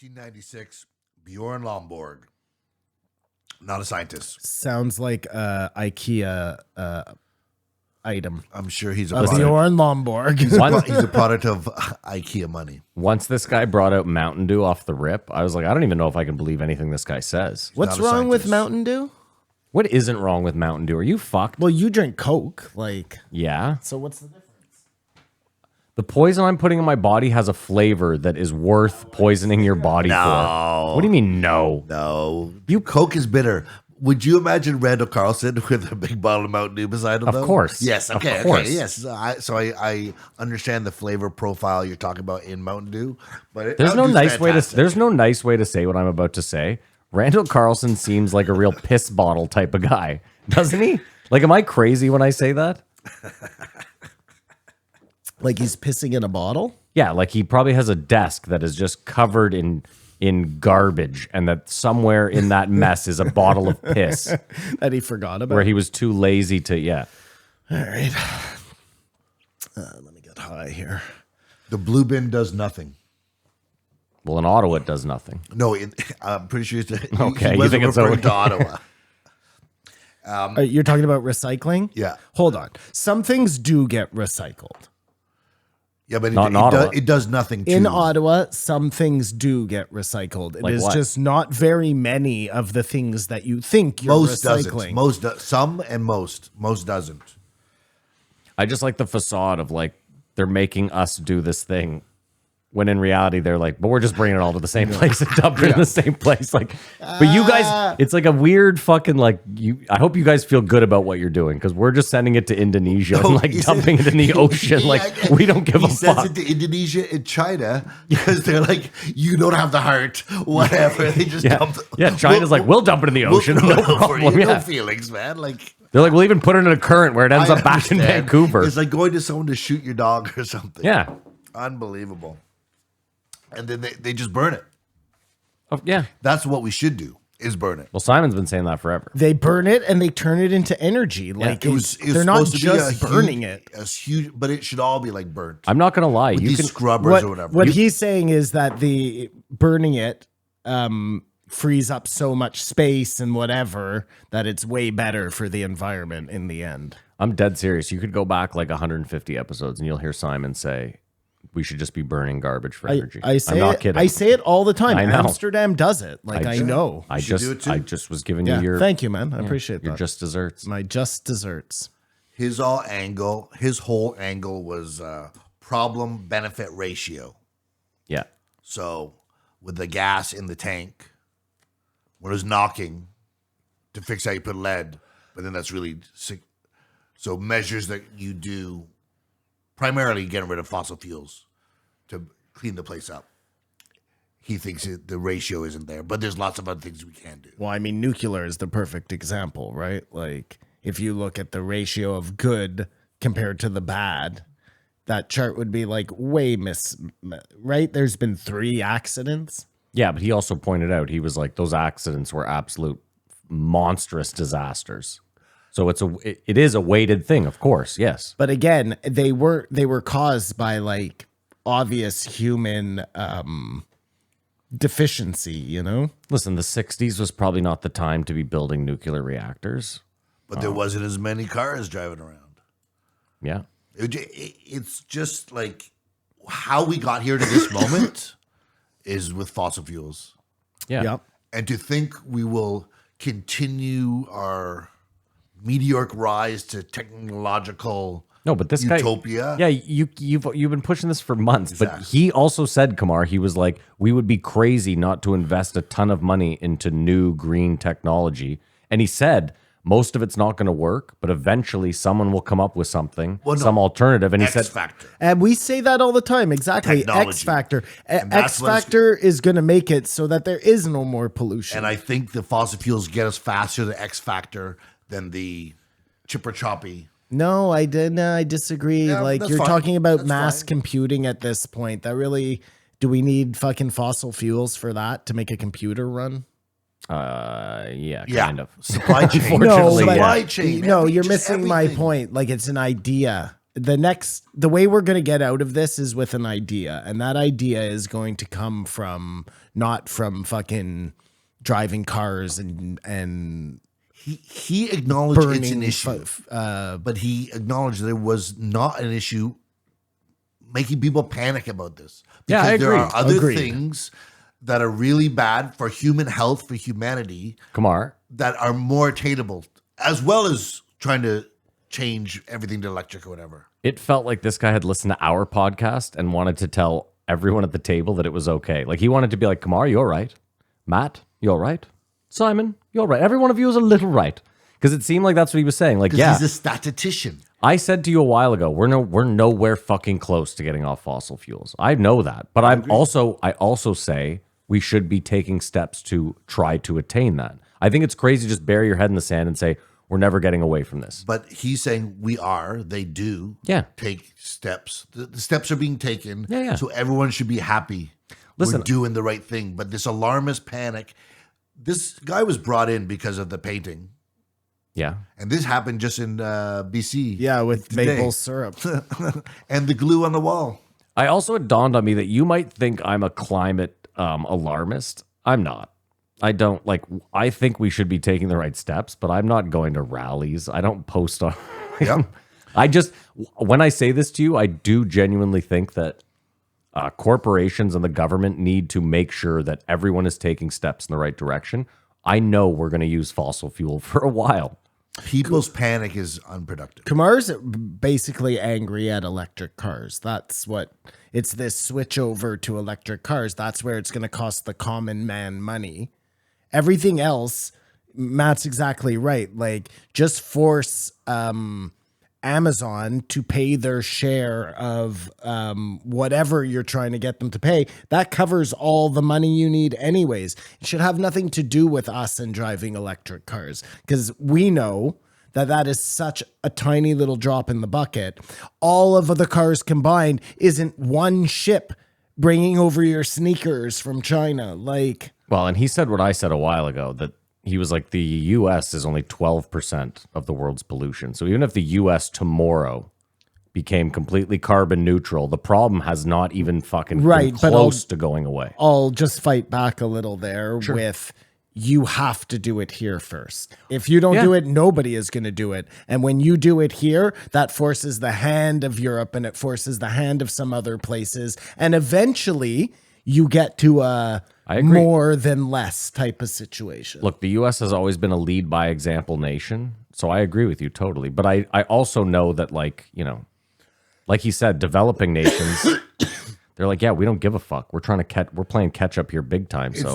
1896, Bjorn Lomborg. Not a scientist. Sounds like a IKEA item. I'm sure he's a A product. Bjorn Lomborg. He's a product of IKEA money. Once this guy brought out Mountain Dew off the rip, I was like, I don't even know if I can believe anything this guy says. What's not a wrong with scientist. Mountain Dew? What isn't wrong with Mountain Dew? Are you fucked? Well, you drink Coke, like. Yeah. So what's the difference? The poison I'm putting in my body has a flavor that is worth poisoning your body for. What do you mean, no? No. Coke is bitter. Would you imagine Randall Carlson with a big bottle of Mountain Dew beside him? Of course. Yes. Okay. Of course. Okay. Yes. I understand the flavor profile you're talking about in Mountain Dew, but There's no Mountain Dew's nice way to. fantastic. There's no nice way to say what I'm about to say. Randall Carlson seems like a real piss bottle type of guy, doesn't he? Like, am I crazy when I say that? Like he's pissing in a bottle? Yeah, like he probably has a desk that is just covered in garbage, and that somewhere in that mess is a bottle of piss That he forgot about. where he was too lazy to. Yeah, All right. Let me get high here. The blue bin does nothing. well, in Ottawa it does nothing. No, I'm pretty sure Okay, he you wasn't think it's referring okay. to Ottawa. You're talking about recycling? Yeah. Hold on. Some things do get recycled. Yeah, but Not in Ottawa. it does nothing to In Ottawa, some things do get recycled. It Like is what? just not very many of the things that you think you're most recycling. doesn't. Some and most doesn't. I just like the facade of like they're making us do this thing, when in reality they're like, but we're just bringing it all to the same place and dumping it in the same place. Like, but you guys, it's like a weird fucking like you. I hope you guys feel good about what you're doing because we're just sending it to Indonesia and like dumping it in the ocean. Yeah, Like we don't give he a sends fuck. it to Indonesia and China because they're like, you don't have the heart, whatever. They just Yeah, dump. yeah. China's like, we'll dump it in the ocean, no problem. No Yeah. feelings, man. Like They're like, we'll even put it in a current where it ends I up back in understand. Vancouver. It's like going to someone to shoot your dog or something. Yeah. Unbelievable. And then they just burn it. Oh, yeah. That's what we should do, is burn it. Well, Simon's been saying that forever. They burn it and they turn it into energy. Like they're not just burning it. Huge, but it should all be like burnt. I'm not gonna lie. With You these can scrubbers or whatever. What he's saying is that the burning it frees up so much space and whatever that it's way better for the environment in the end. I'm dead serious. You could go back like 150 episodes and you'll hear Simon say, we should just be burning garbage for energy. I say I'm not it, kidding. I say it all the time. I know. Amsterdam does it. Like I know. I should do it just too. was giving Yeah. you your Thank you, man. I appreciate your that. just desserts. My just desserts. His whole angle was problem benefit ratio. Yeah. So with the gas in the tank, when it was knocking to fix how you put lead, but then that's really sick. So measures that you do, primarily getting rid of fossil fuels to clean the place up. He thinks the ratio isn't there, but there's lots of other things we can do. Well, I mean, nuclear is the perfect example, right? Like, if you look at the ratio of good compared to the bad, that chart would be like way right? There's been 3 accidents. Yeah, but he also pointed out, he was like, those accidents were absolute monstrous disasters. So it is a weighted thing, of course. Yes. But again, they were caused by like obvious human deficiency, you know? Listen, the 60s was probably not the time to be building nuclear reactors. But there wasn't as many cars driving around. Yeah. It's just like how we got here to this moment is with fossil fuels. Yeah. Yep. And to think we will continue our meteoric rise to technological No, but this utopia. guy, yeah, you've been pushing this for months. But he also said, Kamar, he was like, we would be crazy not to invest a ton of money into new green technology. And he said, most of it's not going to work, but eventually someone will come up with something, some alternative. And he said, Factor. And we say that all the time. Exactly. Technology. X factor. And X that's what it's- factor is going to make it so that there is no more pollution. And I think the fossil fuels get us faster, the X factor, than the chipper choppy. No, I didn't. I disagree. Yeah, like that's you're fine. talking about That's mass fine. computing at this point. That really, do we need fucking fossil fuels for that to make a computer run? yeah, Yeah. kind of. Supply chain. Unfortunately, but- supply chain. man. No, We you're just missing my everything. point. Like it's an idea. the way we're going to get out of this is with an idea, and that idea is going to come from not from fucking driving cars and He acknowledged it's burning an issue, but he acknowledged that it was not an issue making people panic about this. Yeah, I There agree. are other Agreed. things that are really bad for human health, for humanity, Kamar, that are more attainable, as well as trying to change everything to electric or whatever. it felt like this guy had listened to our podcast and wanted to tell everyone at the table that it was okay. Like he wanted to be like, Kamar, you're right. Matt, you're right. Simon, you're right. Every one of you is a little right. Because it seemed like that's what he was saying. Like, Because yeah, he's a statistician. I said to you a while ago, we're nowhere fucking close to getting off fossil fuels. I know that. But I also say we should be taking steps to try to attain that. I think it's crazy to just bury your head in the sand and say, we're never getting away from this. But he's saying they do Yeah. take steps. The steps are being taken. Yeah. So everyone should be happy. Listen- We're doing the right thing. But this alarmist panic, this guy was brought in because of the painting. Yeah. And this happened just in BC. yeah, with today. maple syrup. And the glue on the wall. I also, it dawned on me that you might think I'm a climate alarmist. I'm not. I don't like, I think we should be taking the right steps, but I'm not going to rallies. I don't post on. Yep. I just, when I say this to you, I do genuinely think that corporations and the government need to make sure that everyone is taking steps in the right direction. I know we're going to use fossil fuel for a while. People's panic is unproductive. Kamar's basically angry at electric cars. That's what it's this switch over to electric cars. That's where it's going to cost the common man money. Everything else, Matt's exactly right. Like just force Amazon to pay their share of whatever you're trying to get them to pay. That covers all the money you need anyways. It should have nothing to do with us and driving electric cars because we know that is such a tiny little drop in the bucket. All of the cars combined isn't one ship bringing over your sneakers from China. Like, Well, and he said what I said a while ago, that he was like, the U.S. is only 12% of the world's pollution. So even if the U.S. tomorrow became completely carbon neutral, the problem has not even fucking Right, been but close to going away. I'll just fight back a little there with you have to do it here first. If you don't Yeah. do it, nobody is going to do it. And when you do it here, that forces the hand of Europe and it forces the hand of some other places. And eventually you get to a I agree. more than less type of situation. Look, the U.S. has always been a lead by example nation. So I agree with you totally. But I also know that, like, you know, like he said, developing nations, they're like, yeah, we don't give a fuck. We're trying to we're playing catch up here big time. So